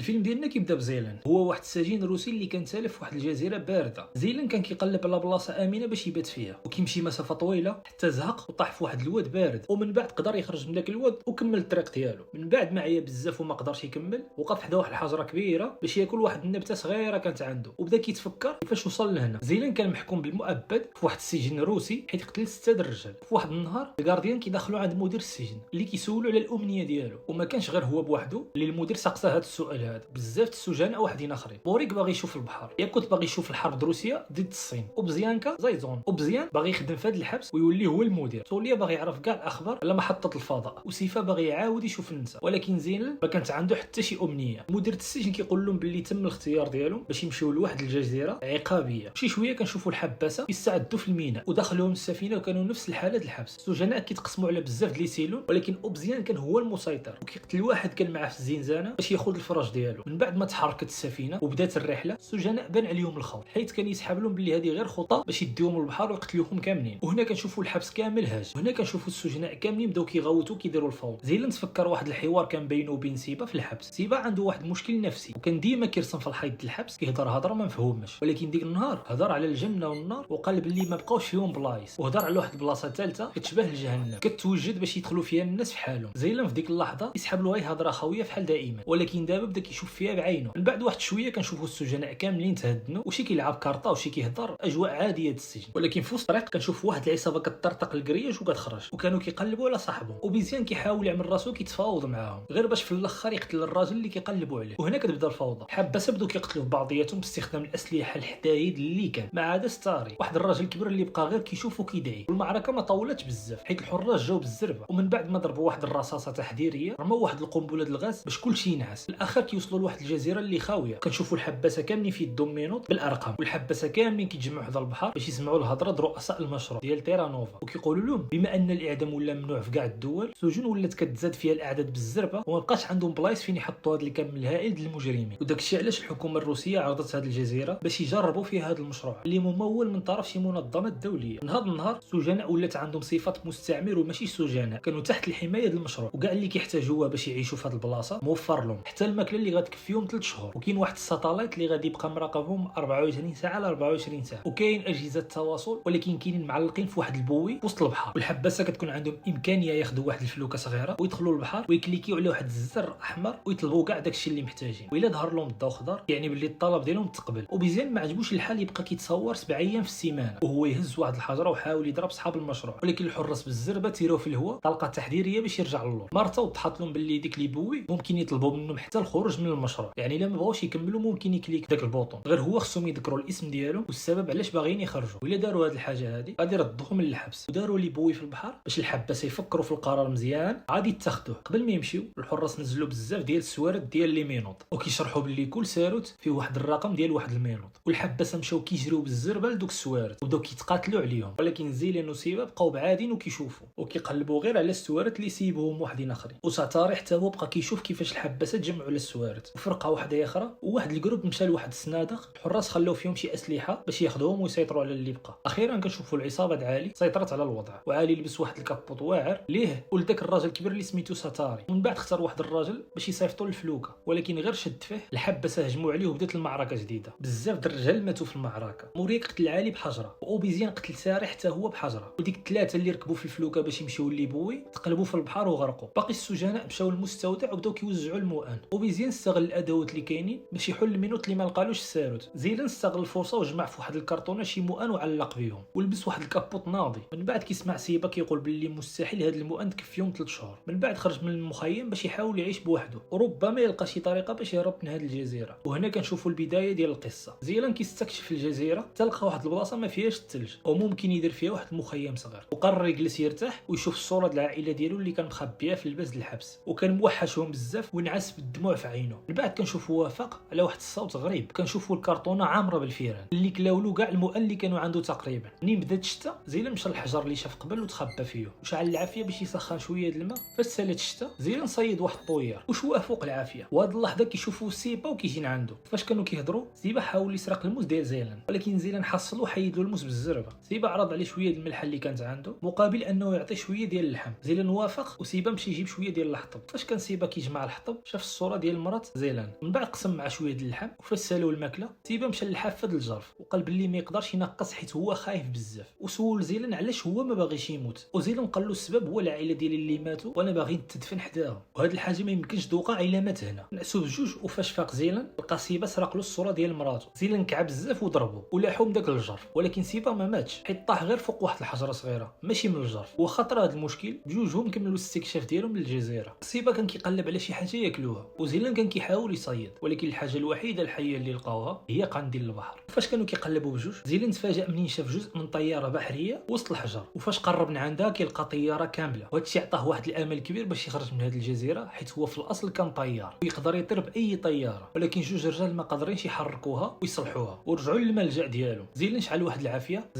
الفيلم ديالنا كيبدا بزيلان، هو واحد السجين روسي اللي كان تالف في واحد الجزيره بارده. زيلان كان كيقلب على بلاصه امنه باش يبات فيها، وكيمشي مسافه طويله حتى زهق وطاح في واحد الواد بارد، ومن بعد قدر يخرج من داك الواد وكمل الطريق ديالو. من بعد ما عيا بزاف وما قدرش يكمل، وقف حدا واحد الحجره كبيره باش ياكل واحد النبته صغيره كانت عنده، وبدا كيتفكر كيفاش وصل لهنا. زيلان كان محكوم بالمؤبد في واحد السجن روسي حيت قتل 6 الرجال. في واحد النهار الغارديان كيدخلوا عند مدير السجن اللي كيسولوا على الامنيه ديالو، وما كانش غير هو بوحده اللي المدير سقسى هذا السؤال هذا، بزاف السجناء واحدين اخرين. بوريك باغي يشوف البحر، ياكوت باغي يشوف الحرب روسيا ضد الصين، وبزيانكا زايزون وبزيان باغي يخدم في هذا الحبس ويولي هو المدير. توليا باغي يعرف كاع الاخبار على محطه الفضاء، وسيفا باغي يعاود يشوف النساء، ولكن زين ما كانت عنده حتى شي امنيه. مدير السجن كيقول لهم باللي تم الاختيار ديالهم باش يمشيو لواحد الجزيره عقابيه. شي شويه كنشوفوا الحباسه كيستعدوا في الميناء ودخلوهم السفينه، وكانوا نفس الحاله ديال الحبس. السجناء كيتقسموا على بزاف ديال لي ولكن اوبزيان كان هو المسيطر، وكيقتل واحد كان معاه في الزنزانه باش ياخذ الفرج ديالو. من بعد ما تحركت السفينه وبدات الرحله، السجناء بان عليهم الخوف حيت كان يسحب لهم باللي هذه غير خطه باش يديوهم للبحر ويقتلوهم كاملين. وهنا كنشوفوا الحبس كامل هاج، وهنا كنشوفوا السجناء كاملين بداو كيغوتوا كيديروا الفوضى. زيلان تفكر واحد الحوار كان بينه وبين سيبا في الحبس. سيبا عنده واحد المشكل نفسي، وكان ديما كيرسم في الحيط ديال الحبس كيهضر هضره ما مفهومش، ولكن ديك النهار هضر على الجنه والنار وقال باللي ما بقاوش فيهم بلايص، وهضر على واحد البلاصه ثالثه كتشبه الجهنم كتوجد باش يدخلوا فيها الناس في حالهم. زيلان في ديك اللحظه يسحب له غير هضره خويه فحال دائما، ولكن دابا بدا كيشوف فيها بعينه. من بعد واحد شويه كنشوفوا السجناء كاملين تهدنوا، وشي كيلعب كارطه وشي كيهضر، اجواء عاديه د السجن. ولكن في وسط الطريق كنشوف واحد العصابه كتطرطق الكرياج وكتخرج، وكانوا كيقلبوا على صاحبهم، وبيزيان كيحاول يعمل راسو كيتفاوض معاهم غير باش في الاخر يقتل الراجل اللي كيقلبوا عليه. وهنا كتبدا الفوضى، حباسه بداو كيقتلوا في بعضياتهم باستخدام الاسلحه الحدايد اللي كان ما عدا ستاري، واحد الراجل كبير اللي بقى غير كيشوف وكيدعي. والمعركه ما طولتش بزاف حيت الحراس جاو بالزربه، ومن بعد ما ضربوا واحد الرصاصه تحذيريه رموا واحد القنبله الغاز باش كلشي ينعس. الاخر كيوصلوا لواحد الجزيره اللي خاويه، كنشوفوا الحباسه كاملين في يدهم مينوط بالارقام، والحباسه كاملين كيتجمعوا حدا البحر باش يسمعوا الهضره رؤساء المشروع ديال تيرانوفا، وكيقولوا لهم بما ان الاعدام ولا ممنوع في كاع الدول، السجون ولات كتزاد فيها الاعداد بالزربه، وما بقاش عندهم بلايص فين يحطوا هذا الكم الهائل ديال المجرمين. وداك الشيء علاش الحكومه الروسيه عرضت هذه الجزيره باش يجربوا فيها هذا المشروع اللي ممول من طرف شي منظمات دوليه. من هذا النهار السجناء ولات عندهم صفات مستعمر وماشي سجناء، كانوا تحت الحمايه ديال المشروع، وكاع اللي كيحتاجوها باش يعيشوا في هذه البلاصه موفر لهم، حتى الماكله اللي غتكفيهم 3 شهور. وكاين واحد الساتلايت اللي غادي يبقى مراقبهم 24 ساعه على 24 ساعه، وكاين اجهزه تواصل ولكن كاينين معلقين في واحد البوي وسط البحر. والحباسه كتكون عندهم امكانيه ياخذوا واحد الفلوكه صغيره ويدخلوا للبحر ويكليكيو على واحد الزر احمر ويطلبوا كاع داكشي اللي محتاجين، والا ظهر لهم الضوء خضر يعني باللي الطلب ديالهم تقبل. وبيزيان ما عجبوش الحال يبقى كيتصور 7 ايام في السيمانه، وهو يهز واحد الحجره وحاول يضرب صحاب المشروع، ولكن الحراس بالزربه تيروا في الهواء طلقه تحذيريه باش يرجع للور. مرته وضحت لهم باللي ديك لي بوي ممكن يطلبوا منهم حتى الخروج من المشروع، يعني الا ما بغاوش يكملوا ممكن يكليك داك البوطون، غير هو خصهم يذكروا الاسم ديالو والسبب علاش باغيين يخرجوا. وإلا داروا هذه الحاجه هذه غادي يردوهم للحبس. وداروا لي بوي في البحر باش الحباسه يفكروا في القرار مزيان غادي يتخذوه. قبل ما يمشيو الحراس نزلوا بزاف ديال السوارد ديال لي مينوط، وكيشرحوا باللي كل ساروت فيه واحد الرقم ديال واحد المينوط، والحباسه مشاو كيجريو بالزربه لدوك السوارد وبداو كيتقاتلوا عليهم. ولكن زيلان وسيبا بقاو بعادين وكيشوفوا وكيقلبوا غير على السوارد اللي سيبوهم واحدين اخرين. وساتاري حتى هو بقى كيشوف كيفاش الحباسه تجمعوا على السوارد. وفرقه واحده اخرى وواحد الجروب مشى لواحد السنادق، الحراس خلاو فيهم شي اسلحه باش ياخذوهم ويسيطروا على اللي بقى. اخيرا كنشوفوا العصابه د عالي سيطرت على الوضع، وعالي لبس واحد الكابوط واعر ليه ولداك الراجل الكبير اللي سميتو ساتاري. ومن بعد اختار واحد الراجل باش يصيفطوا الفلوكه، ولكن غير شد فيه الحباسه هجموا عليه وبدات المعركه جديده. بزاف د الرجال ماتوا في المعركه، موريك قتل عالي بحجره، واوبيزيان قتل ساري حتى هو بحجره، وديك الثلاثه اللي ركبوا في الفلوكه باش يمشيو ليبوي تقلبوا في البحر وغرقوا. باقي السجناء مشاو للمستودع وبداو كيوزعوا المؤن. اوبيزيان استغل الادوات اللي كاينين باش يحل المينوت اللي ما لقالوش الساروت. زيلان استغل الفرصه وجمع في واحد الكرتونه شي مؤن وعلق بهم، ولبس واحد الكابوط ناضي. من بعد كيسمع سيبا كيقول باللي مستحيل هذا المؤن تكفيهم 3 شهور. من بعد خرج من المخيم باش يحاول يعيش بوحده، وربما يلقى شي طريقه باش يهرب من هذه الجزيره. وهنا كنشوفوا البدايه ديال القصه. زيلان كيستكشف الجزيره تلقى واحد البلاصه ما فيهاش الثلج وممكن يدير فيها واحد المخيم صغير، وقرر يجلس يرتاح ويشوف الصوره ديال العائله ديالو اللي كان مخبيه في الباس ديال الحبس، وكان موحشهم بزاف ونعس بالدموع في عينه. من بعد كنشوفوا وافق على واحد الصوت غريب، كنشوفوا الكرتونه عامره بالفيران اللي كلاولو كاع المؤن اللي كانوا عنده تقريبا. منين بدات الشتا زيلان مشى للحجر اللي شاف قبل وتخبى فيه، وشعل العافيه باش يسخن شويه د الماء. فاش سالت الشتا زيلان صيد واحد الطوير وشوى فوق العافيه، وهاد اللحظه كيشوفوا سيبا وكيجي عنده. فاش كانوا كيهضروا سيبا حاول يسرق الموس ديال زيلان، ولكن زيلان حصلو وحيد له الموس بالزربه. سيبا عرض عليه شويه د الملح اللي كانت عنده مقابل انه يعطي شويه ديال اللحم. زيلان وافق وسيبا مشى يجيب شويه ديال الحطب. فاش كان سيبا كيجمع الحطب شاف الصوره ديال المراه مرات زيلان. من بعد قسم مع شويه ديال اللحم، وفاش سالوا الماكله سيبا مشى للحافه ديال الجرف وقال باللي ما يقدرش ينقص حيت هو خايف بزاف، وسول زيلان علاش هو ما باغيش يموت، وزيلان قال له السبب هو العائله ديالي اللي ماتوا وانا باغي نتدفن حداهم، وهاد الحاجه ما يمكنش توقع الا مات هنا. نعسوا بجوج، وفاش فاق زيلان لقى سيبا سرق له الصوره ديال مراته. زيلان كعب بزاف وضربو ولاحو من داك الجرف، ولكن سيبا ما ماتش حيت طاح غير فوق واحد الحجره صغيره ماشي من الجرف. وخاطر هاد المشكل بجوجهم كملوا الاستكشاف ديالهم للجزيره. سيبا كان كيقلب على شي حاجه ياكلوها، وزيلان كان كيحاول يصيد، ولكن الحاجه الوحيده الحيه اللي لقاوها هي قنديل البحر. فاش كانوا كيقلبوا بجوج، زيلان تفاجأ منين شاف جزء من طياره بحريه وسط الحجر، وفاش قرب من عندها كيلقى طياره كامله، وهادشي عطاه واحد الامل كبير باش يخرج من هاد الجزيره حيت هو في الاصل كان طيار ويقدر يطير باي طياره. ولكن جوج رجال ما قادرينش يحركوها ويصلحوها ورجعوا للملجا ديالهم. زيلان شعل واحد العافيه،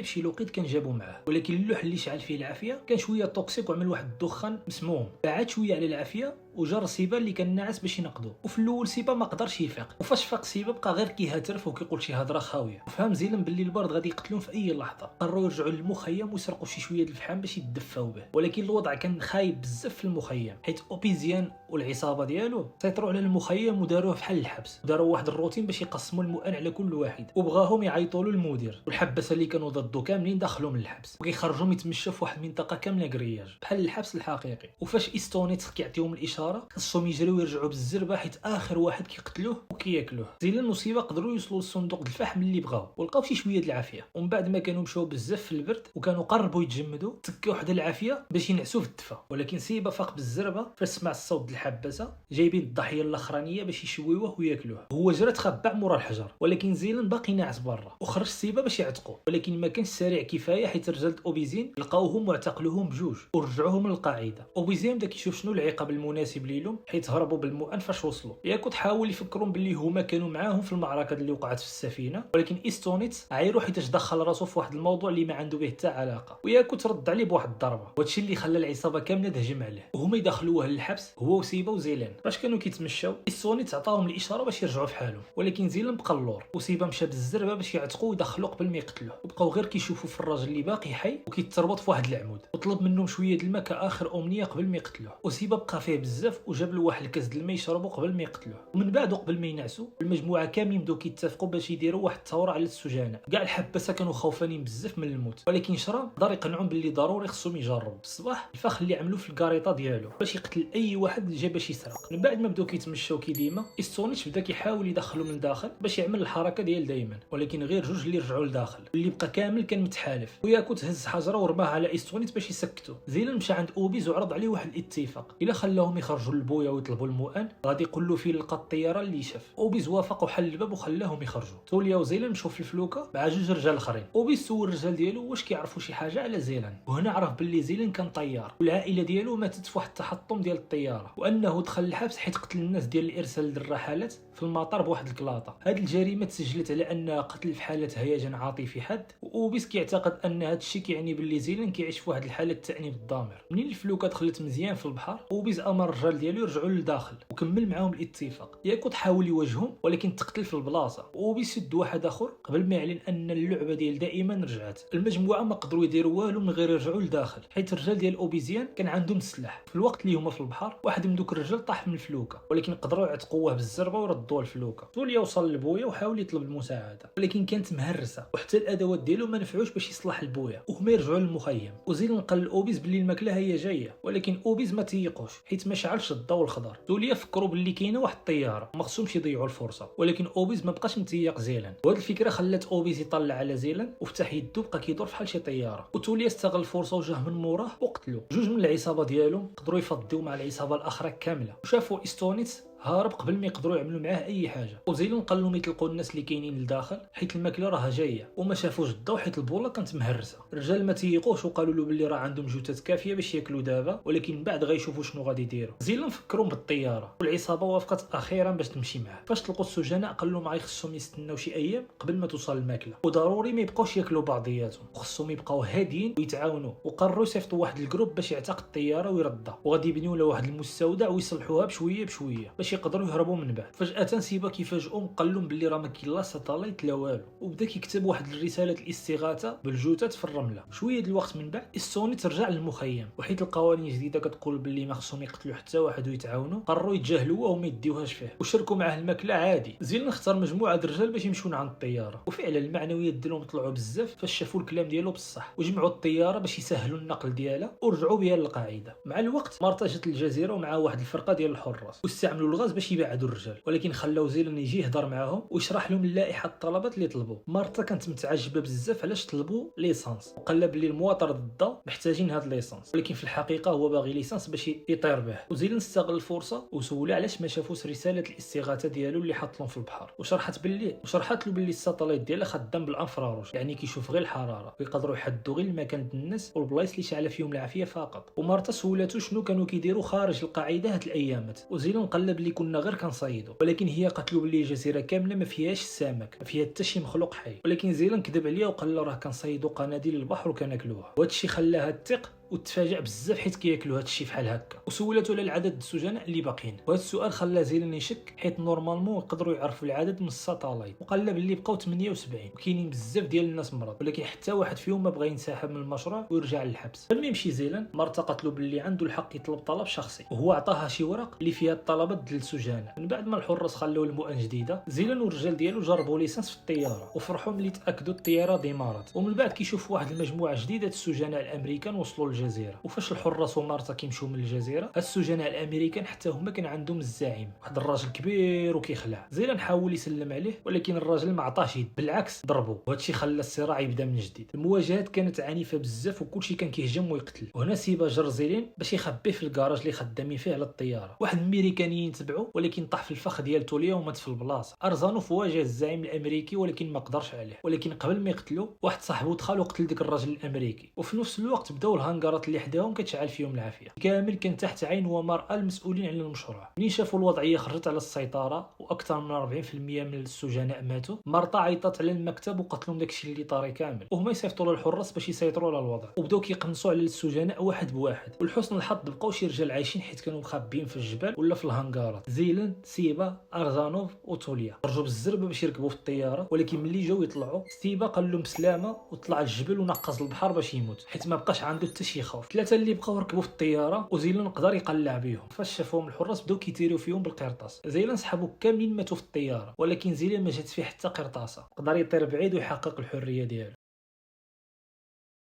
بشي لوقيت كان جابو معاه، ولكن اللوح اللي شعل فيه العافيه كان شويه توكسيك وعمل واحد الدخان مسموم. بعد شويه على العافيه وجر سيبا اللي كان ناعس باش ينقذو، وفي الاول سيبا ما قدرش يفيق، وفاش فاق سيبا بقى غير كيهاترف وكيقول شي هضره خاويه. وفهم زيلان باللي البرد غادي يقتلون في اي لحظه. قرروا يرجعوا للمخيم ويسرقوا شي شويه الفحم باش يدفاو به، ولكن الوضع كان خايب بزاف في المخيم حيت اوبيزيان والعصابه ديالو سيطروا على المخيم وداروه بحال الحبس، وداروا واحد الروتين باش يقسموا المؤن على كل واحد، وبغاهم يعيطوا له المدير، والحباسه اللي كانوا ضدو كاملين دخلوا من الحبس وكيخرجوهم يتمشوا في واحد المنطقه كامله كرياج بحال الحبس الحقيقي. وفاش ايستونيت كيعطيهم الاشاره خصهم يجريو ويرجعوا بالزربه حيت اخر واحد كيقتلوه وكياكلوه. زيلان وسيبا قدروا يوصلوا للصندوق الفحم اللي بغاو ولقاو شي شويه د العافيه، ومن بعد ما كانوا مشاو بزاف في البرد وكانوا قربوا يتجمدوا تكاو حدا العافيه باش ينعسوا في الدفا. ولكن سيبا فاق بالزربه فاش سمع الصوت د الحباسه جايبين الضحيه الاخرانيه باش يشويوه وياكلوه. هو جرى تخبع مورا الحجر، ولكن زيلان باقي ناعس برا، وخرج سيبا باش يعتقوه، ولكن ما كانش سريع كفايه حيت رجال اوبيزين لقاوهم واعتقلوهم بجوج ورجعوهم للقاعده. اوبيزين بدا كيشوف شنو العقاب المناسب ليهم حيت هربوا بالمؤن فاش وصلوا. ياك تحاول يفكرون باللي هما كانوا معاهم في المعركه اللي وقعت في السفينه، ولكن ايستونيت عايرو حيت دخل راسو في واحد الموضوع اللي ما عنده به حتى علاقه، وياك ترد عليه بواحد الضربه، وهادشي اللي خلى العصابه كامله تهجم عليه وهما يدخلوه للحبس هو وسيبا وزيلان. فاش كانوا كيتمشاو ايستونيت عطاهم الاشاره باش يرجعوا في حالهم، ولكن زيلان بقى اللور، وسيبا مشى بالزربه باش يعتقوه ويدخلوه قبل ما يقتلوه، وبقاو غير كيشوفوا في الراجل اللي باقي حي وكيتربط في واحد العمود، وطلب منهم شويه الماء كاخر امنيه قبل ما يقتلوه. وسيبا بقى فيه بزاف وجاب له واحد الكاس د الماء يشربوا قبل ما يقتلوه. ومن بعد قبل ما ينعسوا المجموعه كاملين بداو كيتفقوا باش يديروا واحد الثوره على السجناء. كاع الحباسه كانوا خوفانين بزاف من الموت، ولكن شرا قدر يقنعهم باللي ضروري خصهم يجربوا. الصباح الفخ اللي عملوه في الكاريطه ديالو باش يقتل اي واحد اللي جا باش يسرق. من بعد ما بداو كيتمشاو كيديما ايستونيتش بدا كيحاول يدخلو من الداخل باش يعمل الحركه ديال دايما، ولكن غير جوج اللي رجعوا لداخل، اللي بقى كامل كان متحالف. وياكو تهز حجره ورماها على ايستونيت باش يسكتو. زيلان مشى عند اوبيز وعرض عليه واحد الاتفاق، الا خلاهم يخرجوا للبويا ويطلبوا المؤن غادي يقول له فين لقى الطياره اللي شاف. اوبيز وافق وحل الباب وخلاهم يخرجوا. توليا وزيلان مشاو في الفلوكه مع جوج رجال اخرين. اوبيز سول الرجال ديالو واش كيعرفوا شي حاجه على زيلان، وهنا عرف باللي زيلان كان طيار والعائله ديالو ماتت في واحد التحطم ديال الطياره، وانه دخل الحبس حيت قتل الناس ديال الارسال الرحلات في المطار بواحد الكلاطه. هذه الجريمه تسجلت على انها قتل في حاله هيجان عاطفي حاد، واوبيس كيعتقد ان هذا الشيء كيعني باللي زيلان كيعيش في واحد الحاله تأنيب الضمير. منين الفلوكه دخلت مزيان في البحر اوبيس امر الرجال ديالو يرجعوا للداخل وكمل معاهم الاتفاق. ياكو تحاول يواجههم ولكن تقتل في البلاصه، واوبيس يد واحد اخر قبل ما يعلن ان اللعبه ديال دائما رجعت. المجموعه ما قدروا يديروا والو من غير يرجعوا للداخل حيت الرجال ديال اوبيزيان كان عندهم السلاح. في الوقت اللي هما في البحر واحد من دوك الرجال طاح من الفلوكه، ولكن قدروا يعتقوه بالزربه وردوه الفلوكه. تولي وصل للبويا وحاول يطلب المساعده، ولكن كانت مهرسه وحتى الادوات ديالو ما نفعوش باش يصلح البويا، وهما يرجعوا للمخيم. وزيلان قال لاوبيز باللي الماكله هي جايه، ولكن اوبيز ما تيقوش حيت ما شعلش الضوء الخضر. تولي فكروا باللي كاينه واحد الطياره ما خصهمش يضيعوا الفرصه، ولكن اوبيز ما بقاش متيق زيلان، وهذه الفكره خلات اوبيز يطلع على زيلان وفتح يدو بقى كيدور بحال شي طياره. وتولي استغل الفرصه وجاه من موراه وقتلو. جوج من العصابه ديالهم قدروا يفضيو مع العصابه الاخرى كامله، وشافوا ايستونيت هارب قبل ما يقدروا يعملوا معاه اي حاجه. وزيلان قال لهم يطلقوا الناس اللي كاينين لداخل حيت الماكله راها جايه، وما شافوش الضوء حيت البوله كانت مهرسه. الرجال ما تيقوش وقالوا له باللي راه عندهم جثث كافيه باش ياكلوا دابا، ولكن بعد غيشوفوا شنو غادي يديروا. زيلان فكروا بالطياره والعصابه وافقت اخيرا باش تمشي معاه. فاش تلقوا السجناء قال لهم خصهم يستناو شي ايام قبل ما توصل الماكله، وضروري ما يبقاوش ياكلوا بعضياتهم، وخصهم يبقاو هاديين ويتعاونوا. وقرروا يصيفطوا واحد الجروب باش يعتق الطياره ويردها، وغادي يبنيو له واحد المستودع ويصلحوها بشويه بشويه باش يقدروا يهربوا من بعد. فجاه سيبا كيفاجئوا وقال باللي راه ما كاين لا ساتلايت لا والو، وبدا كيكتب واحد الرساله الاستغاثه بالجثث في الرمله. شويه د الوقت من بعد السوني ترجع للمخيم، وحيت القوانين جديده كتقول باللي ما خصهم يقتلوا حتى واحد ويتعاونوا، قرروا يتجاهلوه وما يديوهاش فيه وشاركوا معاه الماكله عادي. زيلان اختار مجموعه د الرجال باش يمشيو عند الطياره، وفعلا المعنويات ديالهم طلعوا بزاف فاش شافوا الكلام ديالو بصح، وجمعوا الطياره باش يسهلوا النقل ديالها ورجعوا بها للقاعده. مع الوقت مارتا جات للجزيره ومعها واحد الفرقه ديال الحراس، واستعملوا الغاز باش يبعدوا الرجال، ولكن خلاو زيلان يجي يهضر معاهم ويشرح لهم اللائحه الطلبات اللي طلبوا. مارتا كانت متعجبه بزاف علاش طلبوا ليسانس، وقال بلي المواطن ضد محتاجين هاد ليسانس، ولكن في الحقيقه هو باغي ليسانس باش يطير به. وزيلان استغل الفرصه وسولو علاش ما شافوش رساله الاستغاثه ديالو اللي حط لهم في البحر، وشرحت له باللي الساتلايت ديالها خدام بالانفراروج، يعني كيشوف غير الحراره ويقدروا يحدوا غير المكان د الناس والبلايص اللي شاعله فيهم العافيه فقط. ومارتا سولاتو شنو كانوا كيديروا خارج القاعده هاد الايامات، وزيلان قال باللي كنا غير كنصيدوا، ولكن هي قالت له باللي الجزيره كامله ما فيهاش السمك، ما فيها حتى شي مخلوق حي. ولكن زيلان كذب عليها وقال له راه كنصيدوا قناديل البحر وكناكلوها، وهذا الشيء خلاها تثق وتفاجأ بزاف حيت كياكلوا هذا الشيء بحال هكا. وسولته على العدد السجناء اللي باقيين، وهذا السؤال خلى زيلان يشك حيت نورمالمون يقدروا يعرفوا العدد من الساتلايت. وقال له باللي بقاو 78 وكاينين بزاف ديال الناس مرض، ولكن حتى واحد فيهم ما بغى ينسحب من المشروع ويرجع للحبس. لما يمشي زيلان مارتا قالت له باللي عنده الحق يطلب طلب شخصي، وهو عطاها شي ورق اللي فيها الطلبات ديال السجناء. من بعد ما الحراس خلاو المؤن جديده، زيلان والرجال ديالو جربوا ليسانس في الطياره وفرحوا ملي تاكدوا الطياره ديمارات. ومن بعد كيشوف واحد المجموعه جديده السجناء الامريكان وصلوا للجزيره. وفاش الحراس ومارتا كيمشيو من الجزيره، السجناء الامريكان حتى هما كان عندهم الزعيم واحد الراجل كبير وكيخلع. زيلان حاول يسلم عليه ولكن الراجل ما عطاش يد، بالعكس ضربو، وهذا الشيء خلى الصراع يبدا من جديد. المواجهات كانت عنيفه بزاف وكلشي كان كيهجم ويقتل. وهنا سيبا جر زيلين باش يخبيه في الكراج اللي خدامين فيه على الطياره. واحد الميريكانيين تبعوه ولكن طاح في الفخ ديال توليا ومات في البلاصه. ارزانوف واجه الزعيم الامريكي ولكن ما قدرش عليه، ولكن قبل ما يقتلو واحد صاحبو دخل وقتل ديك الراجل الامريكي. وفي نفس الوقت بداو الهانغارات اللي حداهم كتشعل فيهم العافيه كامل كان تحت عين ومرأة المسؤولين على المشروع. منين شافوا الوضعيه خرجت على السيطره واكثر من 40% من السجناء ماتوا، مارتا عيطت على المكتب وقالت لهم داكشي اللي طاري كامل، وهما يصيفطوا للحراس باش يسيطروا على الوضع. وبداو كيقنصوا على السجناء واحد بواحد. ولحسن الحظ بقاو شي رجال عايشين حيت كانوا مخبيين في الجبال ولا في الهانغارات. زيلان، سيبا، ارزانوف وتوليا خرجوا بالزربه باش يركبوا في الطياره، ولكن ملي جاو يطلعوا سيبا قال لهم بسلامه وطلع الجبل ونقز البحر باش يموت حيت ما بقاش عنده حتى شي خوف. ثلاثه اللي بقاو ركبوا في الطياره وزيلان قدر يقلع بهم. فاش شافوهم الحراس بداو كيتيريو فيهم بالقرطاس. زيلان صحابو كاملين ماتوا في الطياره، ولكن زيلان ما جات فيه حتى قرطاسه، قدر يطير بعيد ويحقق الحريه ديالو.